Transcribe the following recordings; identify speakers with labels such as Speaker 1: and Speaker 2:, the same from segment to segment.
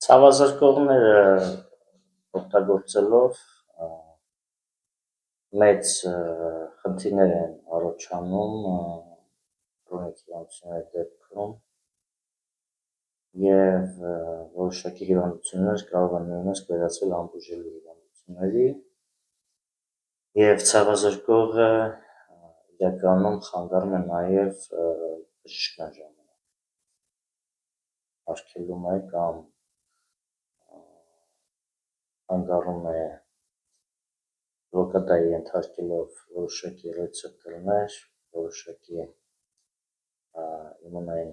Speaker 1: Ցավազրկողները օգտագործելով մեծ խնդիրներ են առաջանում կրոնիկ հիվանդությունների դեպքում և որոշակի հիվանդություններ կարող են նույնիսկ վերածվել անբուժելի հիվանդությունների և ցավազրկողը իրականում խանգարում է նաև բժշկման ժամանակ արգելում է կամ խանգարում է բլոկադայի ենթարկելով որոշակի ռեցեպտորներ, որոշակի իմունային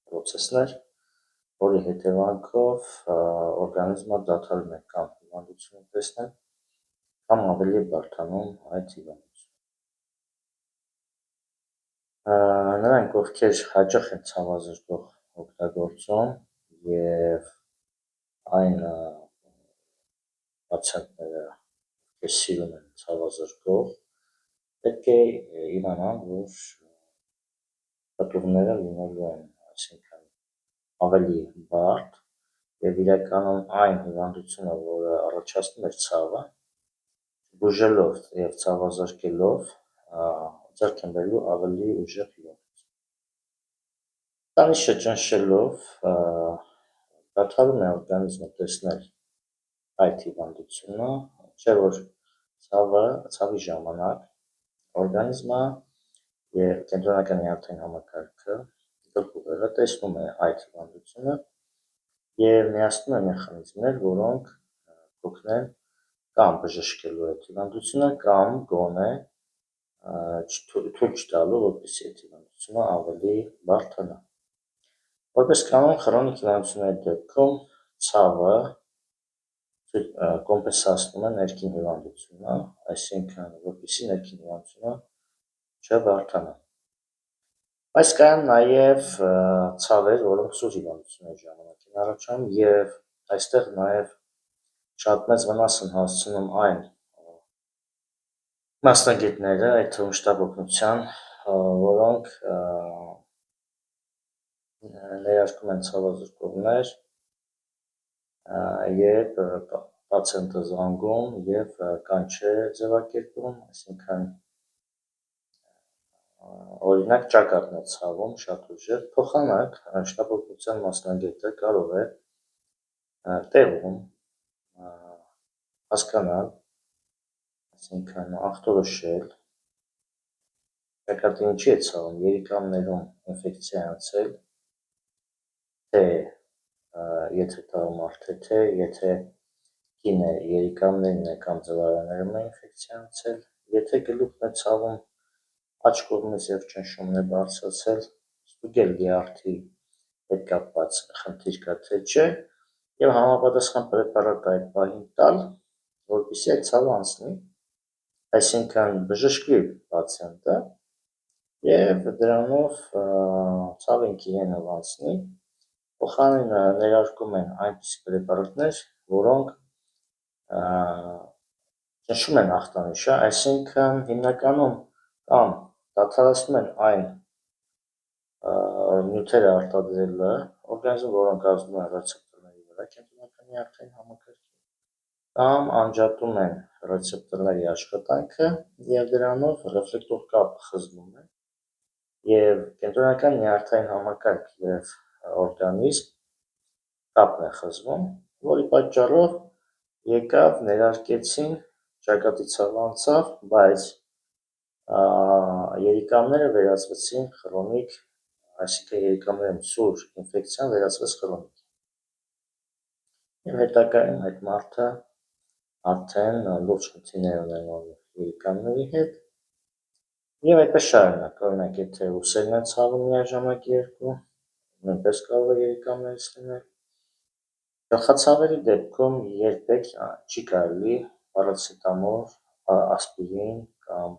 Speaker 1: պրոցեսներ, որի հետևանքով օրգանիզմը դադարում է կամ հիվանդությունը տեսնել, կամ ավելի բարդանում այդ հիվանդությունը։ Նրանք, ովքեր հաճախ են ցավազրկող օգտագործում և այն պացիենտները, ովքեր սիրում են ցավազրկող, պետք է իմանան, որ պտուղները լինելու են ավելի բարդ և իրականում այն հիվանդությունը, որը առաջացնում էր ցավը, բուժելով և ցավազրկելով ձեռք են բերելու ավելի ուժեղ հիվանդություն։ Տանիքը ճնշելով դադարում է օրգանիզմը տեսնել այդ հիվանդությունը, չէ՞ որ ցավի ժամանակ օրգանիզմը և կենտրոնական նյարդային համակարգը գլխուղեղը տեսնում է այդ հիվանդությունը և միացնում է մեխանիզմներ, որոնք կօգնեն կամ բժշկելու այդ հիվանդությունը, կամ գոնե թույլ չտալու, որպեսզի այդ հիվանդությունը ավելի բարդանա։ Որպես կանոն, քրոնիկ հիվանդությունների դեպքում ցավը կոմպենսացնում է ներքին հիվանդությունը, այսինքն որպեսզի ներքին հիվանդությունը չբարդանա։ Բայց կան նաև ցավեր, որոնք սուր հիվանդությունների ժամանակ են առաջանում և այստեղ նաև շատ մեծ վնաս են հասցնում այն մասնագետները, այդ թվում շտապ օգնության, որոնք ներարկում են ցավազրկողներ և պացիենտը զանգում և կանչ է ձևակերպում, այսինքն օրինակ ճակատն է ցավում շատ ուժեղ, փոխանակ շտապ օգնության մասնագետը կարող է տեղում հասկանալ, այսինքն ախտորոշել ճակատը ինչի է ցավում, երիկամներում ինֆեկցիա է անցել, թե եթե տղամարդ է, թե եթե կին է, երիկամներն է կամ ձվարաններում է ինֆեկցիա անցել, եթե գլուխն է ցավում աջ կողմից և ճնշումն է բարձրացել, ստուգել լյարդի հետ կապված խնդիր կա թե չէ և համապատասխան պրեպարատ այդ պահին տալ, որպեսզի այդ ցավը անցնի, այսինքն բժշկվի պացիենտը և դրանով ցավը ինքը իրենով անցնի, փոխարենը ներարկում են այնպիսի պրեպարատներ, որոնք ճնշում են ախտանիշը, այսինքն հիմնականում կամ դադարեցնում են այն նյութերը արտադրելը օրգանիզմում, որոնք ազդում են ռեցեպտորների վրա կենտրոնական նյարդային համակարգի, կամ անջատում են ռեցեպտորների աշխատանքը և դրանով ռեֆլեկտոր կապը խզվում է և կենտրոնական նյարդային համակարգ և օրգանիզմ կապն է խզվում, որի պատճառով եկավ ներարկեցին, ճակատի ցավը անցավ, բայց երիկամները վերածվեցին քրոնիկ, այսինքն երիկամներում սուր ինֆեկցիան վերածվեց քրոնիկ և հետագայում այդ մարդը արդեն լուրջ խնդիրներ է ունենում երիկամների հետ և այդպես շարունակ, օրինակ եթե ուսերն են ցավում միաժամանակ երկու, նույնպես կարող է երիկամներից լինել, գլխացավերի դեպքում երբեք չի կարելի պարացետամոլ, ասպիրին կամ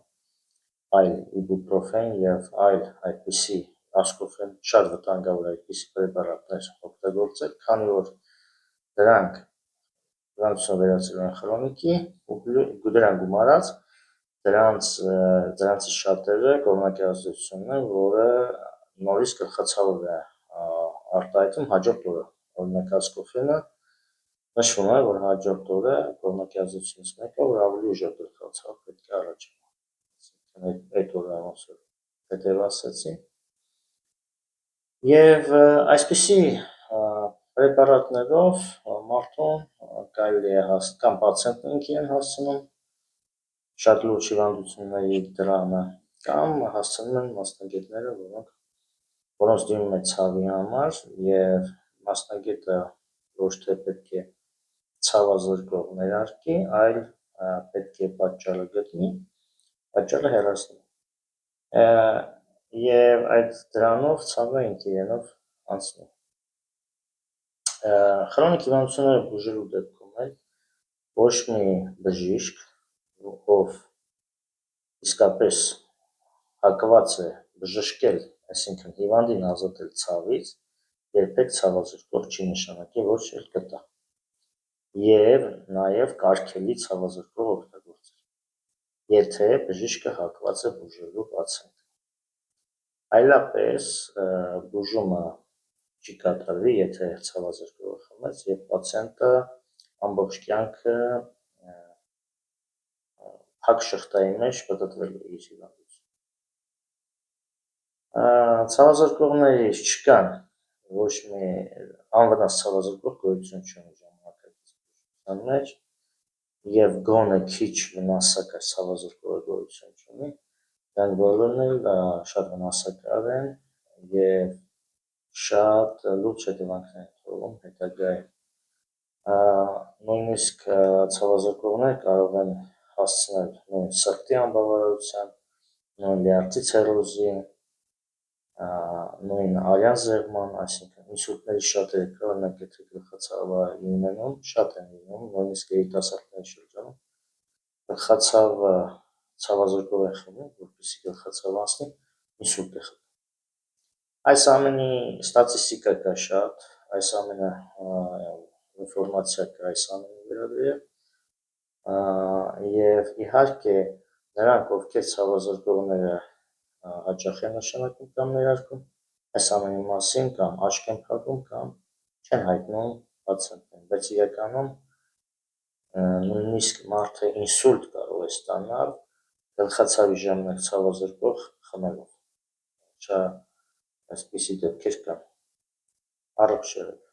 Speaker 1: այլ իբուպրոֆեն և այլ այդպիսի ասկոֆեն շատ վտանգավոր այդպիսի պրեպարատներ օգտագործել, քանի որ դրանք հիվանդությունը վերածելու են քրոնիկի ու դրան գումարած դրանցից շատերը կողմնակի ազդեցություն ունեն, որը նորից գլխացավով է արտահայտվում հաջորդ օրը, օրինակ ասկոֆենը, նշվում է, որ հաջորդ օրը կողմնակի ազդեցությունից մեկը, որ ավելի ուժեղ գլխացավ պետք է առաջանա։ Այդ օրը ոնց որ հետևասեցի։ Եվ այսպիսի պրեպարատներով մարդուն կարելի է կամ պացիենտներին են հասցնում շատ լուրջ հիվանդությունների դրամը, կամ հասցնում են մասնագետները, որոնց դիմում է ցավի համար, եւ մասնագետը ոչ թե պետք է ցավազրկող ներարկի, այլ պետք է պատճառը գտնի, պատճառը հեռացնի։ Եվ այդ դրանով ցավը ինքնիրենով անցնում։ Խրոնիկ հիվանդությունները բուժելու դեպքում էլ ոչ մի բժիշկ, ով իսկապես հակված է բժշկել, այսինքն հիվանդին ազատել ցավից, երբեք ցավազրկող չի նշանակի, ոչ էլ կտա։ Եվ նաև կարգելի ցավազրկող օգտագործել, եթե բժիշկը հակված է բուժելու պացիենտին։ Այլապես բուժումը չի կատարվի, եթե ցավազրկողը խմեց, եւ պացիենտը ամբողջ կյանքը փակ շղթայի մեջ պտտվելու է իր հիվանդությամբ։ Ցավազրկողներից չկան ոչ մի անվնաս ցավազրկող գոյություն չունի ժամանակակից բուժության մեջ, եւ գոնե քիչ վնասակար ցավազրկողը գոյություն չունի, դրանք բոլորն էլ շատ վնասակար են եւ շատ լուրջ հետևանքներ են թողում հետագայում։ Նույնիսկ ցավազրկողներ կարող են հասցնել նույն սրտի անբավարարության, նույն լյարդի ցիրոզի, նույն արյան զեղման, այսինքն ինսուլտների շատերը օրինակ եթե գլխացավը լինում, շատ են լինում, նույնիսկ երիտասարդների շրջանում գլխացավը ցավազրկող է խմում, որպեսզի գլխացավ անցնի, ինսուլտ է խմում։ Այս ամենի ստատիստիկա կա շատ, այս ամենը ինֆորմացիա կա այս ամենի վերաբերյալ, եւ իհարկե նրանք, ովքեր ցավազրկողները հաճախ են նշանակում կամ ներարկում, այս ամենի մասին կամ աչք են փակում կամ չեն հայտնում պացիենտներին, բայց իրականում նույնիսկ մարդը ինսուլտ կարող է ստանալ գլխացավի ժամանակ ցավազրկող խմելով։ Այսպիսի դեպքեր կան։ Առողջ եղեք։